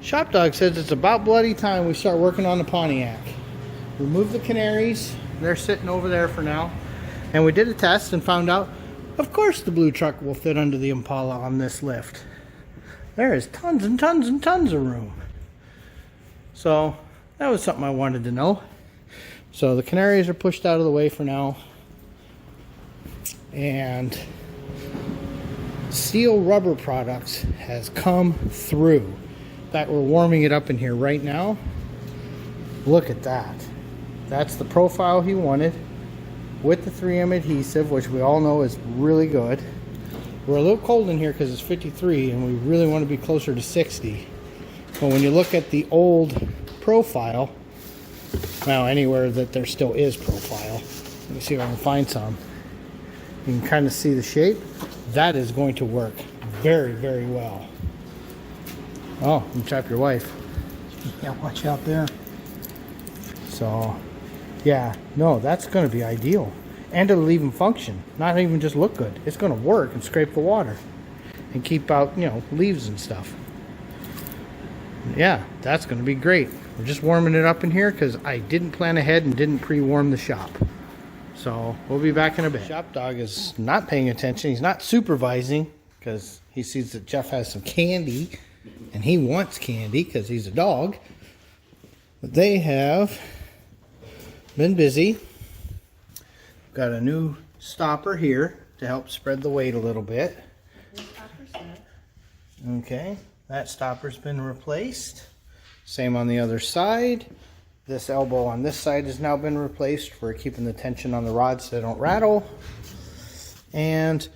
ShopDog says it's about bloody time we start working on the Pontiac. Remove the canaries. They're sitting over there for now. And we did a test and found out, of course the blue truck will fit under the Impala on this lift. There is tons and tons and tons of room. So that was something I wanted to know. So the canaries are pushed out of the way for now. And Steel Rubber Products has come through. In fact, we're warming it up in here right now. Look at that. That's the profile he wanted with the 3M adhesive, which we all know is really good. We're a little cold in here because it's 53 and we really want to be closer to 60. But when you look at the old profile, well, anywhere that there still is profile, let me see if I can find some. You can kind of see the shape. That is going to work very, very well. Oh, you trapped your wife. Yeah, watch out there. So, yeah, no, that's going to be ideal. And it'll even function. Not even just look good. It's going to work and scrape the water. And keep out, you know, leaves and stuff. Yeah, that's going to be great. We're just warming it up in here because I didn't plan ahead and didn't pre-warm the shop. So, we'll be back in a bit. ShopDog is not paying attention. He's not supervising because he sees that Jeff has some candy. And he wants candy because he's a dog. But they have been busy. Got a new stopper here to help spread the weight a little bit. Okay, that stopper's been replaced. Same on the other side. This elbow on this side has now been replaced for keeping the tension on the rods so they don't rattle. And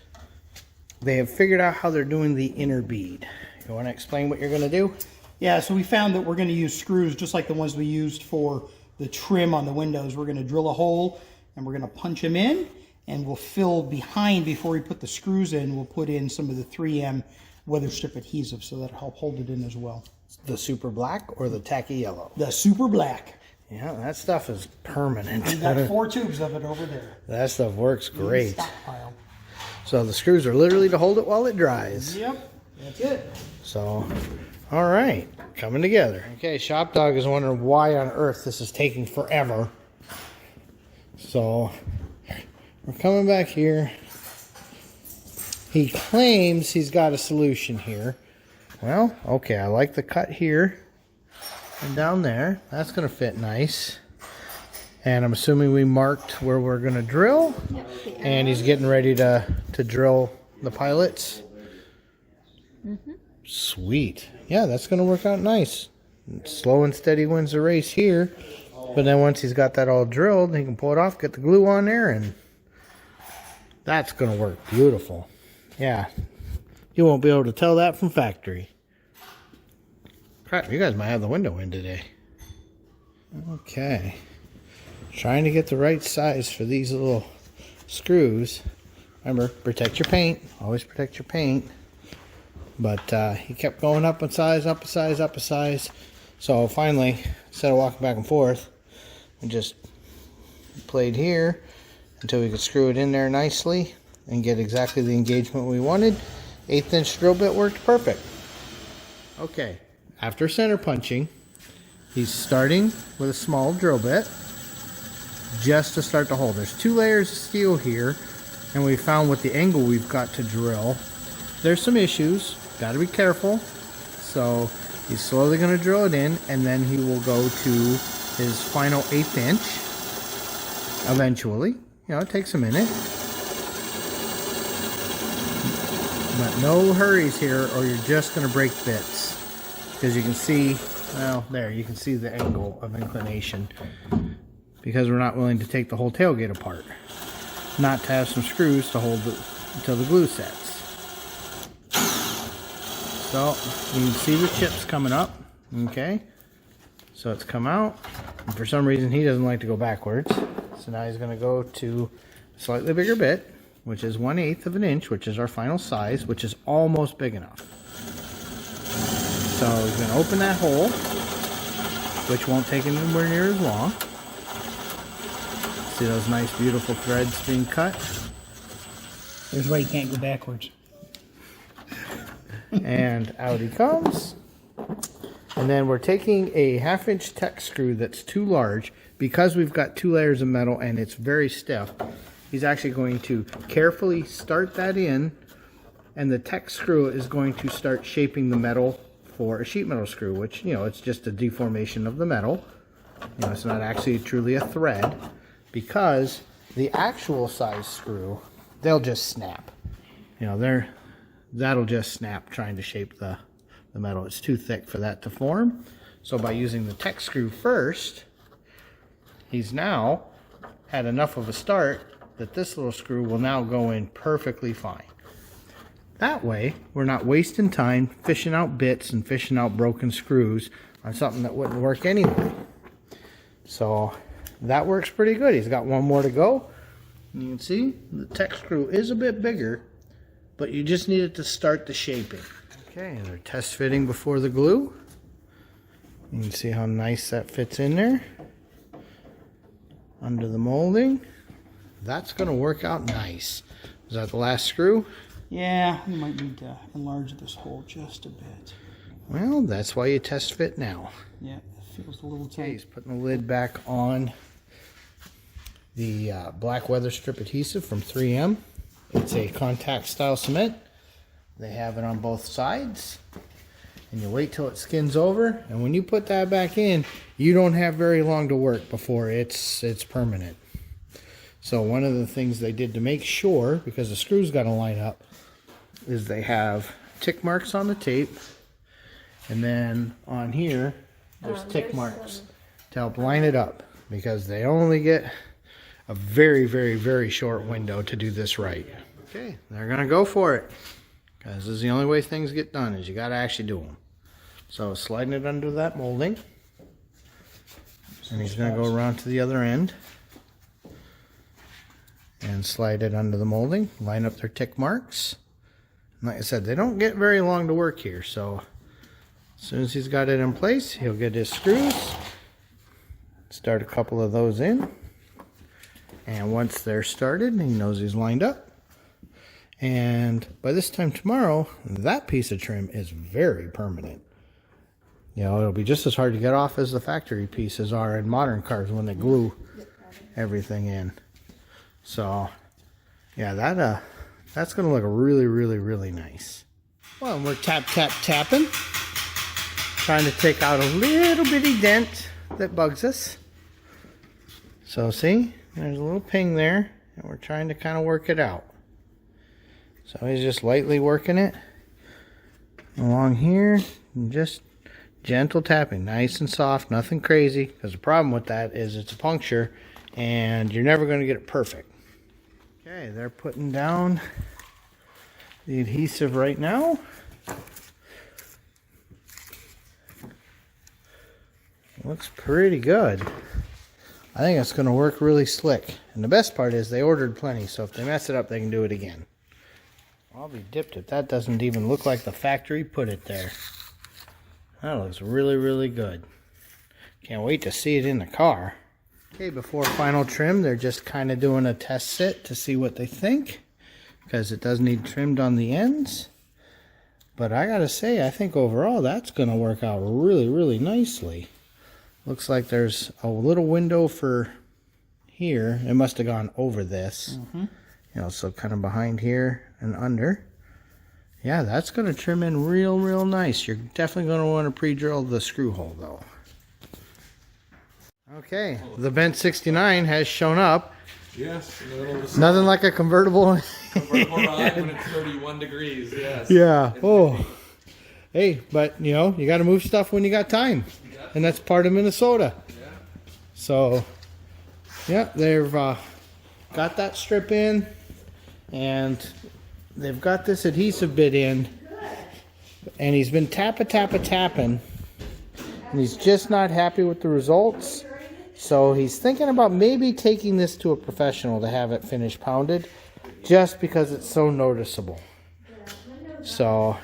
they have figured out how they're doing the inner bead. You want to explain what you're going to do? Yeah, so we found that we're going to use screws just like the ones we used for the trim on the windows. We're going to drill a hole and we're going to punch them in, and we'll fill behind before we put the screws in. We'll put in some of the 3M weather strip adhesive, so that'll help hold it in as well. The super black or the tacky yellow? The super black. Yeah, that stuff is permanent. We've got 4 tubes of it over there. That stuff works great. Stockpile. So the screws are literally to hold it while it dries. Yep, that's it. So, all right, coming together. Okay, ShopDog is wondering why on earth this is taking forever. So, we're coming back here. He claims he's got a solution here. Well, okay, I like the cut here and down there. That's going to fit nice. And I'm assuming we marked where we're going to drill. Yep, and he's getting ready to drill the pilots. Sweet. Yeah, that's going to work out nice. Slow and steady wins the race here. But then once he's got that all drilled, he can pull it off, get the glue on there, and that's going to work beautiful. Yeah. You won't be able to tell that from factory. Crap, you guys might have the window in today. Okay. Trying to get the right size for these little screws. Remember, protect your paint. Always protect your paint. But he kept going up a size, up a size, up a size. So finally, instead of walking back and forth, we just played here until we could screw it in there nicely and get exactly the engagement we wanted. 1/8 inch drill bit worked perfect. Okay, after center punching, he's starting with a small drill bit just to start the hole. There's 2 layers of steel here, and we found with the angle we've got to drill, there's some issues. Got to be careful. So he's slowly going to drill it in, and then he will go to his final 1/8 inch eventually. You know, it takes a minute. But no hurries here, or you're just going to break bits. Because you can see, well, there, you can see the angle of inclination. Because we're not willing to take the whole tailgate apart. Not to have some screws to hold it until the glue sets. So, you can see the chips coming up. Okay. So it's come out. And for some reason, he doesn't like to go backwards. So now he's going to go to a slightly bigger bit, which is 1/8 of an inch, which is our final size, which is almost big enough. So he's going to open that hole, which won't take anywhere near as long. See those nice, beautiful threads being cut? There's why you can't go backwards. And out he comes. And then we're taking a 1/2-inch Tech screw that's too large because we've got 2 layers of metal and it's very stiff. He's actually going to carefully start that in, and the Tech screw is going to start shaping the metal for a sheet metal screw, which, you know, it's just a deformation of the metal. You know, it's not actually truly a thread, because the actual size screw, they'll just snap. You know, that'll just snap trying to shape the metal. It's too thick for that to form. So by using the Tech screw first, he's now had enough of a start that this little screw will now go in perfectly fine. That way, we're not wasting time fishing out bits and fishing out broken screws on something that wouldn't work anyway. So that works pretty good. He's got one more to go. You can see the Tech screw is a bit bigger, but you just need it to start the shaping. Okay, they're test fitting before the glue. You can see how nice that fits in there under the molding. That's going to work out nice. Is that the last screw? Yeah, we might need to enlarge this hole just a bit. Well, that's why you test fit now. Yeah, it feels a little tight. Okay, he's putting the lid back on the black weather strip adhesive from 3M. It's a contact style cement. They have it on both sides. And you wait till it skins over, and when you put that back in, you don't have very long to work before it's permanent. So one of the things they did to make sure, because the screws got to line up, is they have tick marks on the tape, and then on here there's tick marks to help line it up, because they only get a very, very, very short window to do this right. Okay, they're gonna go for it, because this is the only way things get done, is you got to actually do them. So sliding it under that molding, and he's gonna go around to the other end and slide it under the molding, line up their tick marks. And like I said, they don't get very long to work here, so as soon as he's got it in place, he'll get his screws, start a couple of those in, and once they're started, he knows he's lined up. And by this time tomorrow, that piece of trim is very permanent. You know, it'll be just as hard to get off as the factory pieces are in modern cars when they glue everything in. So, yeah, that's going to look really, really, really nice. Well, we're tapping, trying to take out a little bitty dent that bugs us. So, see, there's a little ping there, and we're trying to kind of work it out. So he's just lightly working it along here, and just gentle tapping, nice and soft, nothing crazy, because the problem with that is it's a puncture, and you're never going to get it perfect. Okay, they're putting down the adhesive right now. Looks pretty good. I think it's going to work really slick. And the best part is they ordered plenty, so if they mess it up, they can do it again. I'll be dipped if that doesn't even look like the factory put it there. That looks really, really good. Can't wait to see it in the car. Okay, before final trim, they're just kind of doing a test sit to see what they think, because it does need trimmed on the ends. But I gotta say, I think overall that's gonna work out really, really nicely. Looks like there's a little window for here. It must have gone over this. You know, so kind of behind here and under. Yeah, that's gonna trim in real, real nice. You're definitely gonna want to pre-drill the screw hole though. Okay, the Bent 69 has shown up. Yes, in the middle of the Nothing like a convertible. convertible ride when it's 31 degrees, yes. Yeah, oh. Hey, but you know, you got to move stuff when you got time. And that's part of Minnesota. Yeah. So, yeah, they've got that strip in, and they've got this adhesive bit in, and he's been tapping, and he's just not happy with the results. So he's thinking about maybe taking this to a professional to have it finished pounded, just because it's so noticeable. So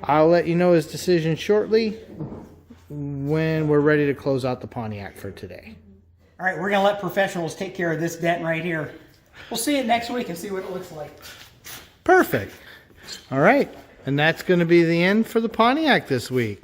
I'll let you know his decision shortly when we're ready to close out the Pontiac for today. All right, we're going to let professionals take care of this dent right here. We'll see it next week and see what it looks like. Perfect. All right, and that's going to be the end for the Pontiac this week.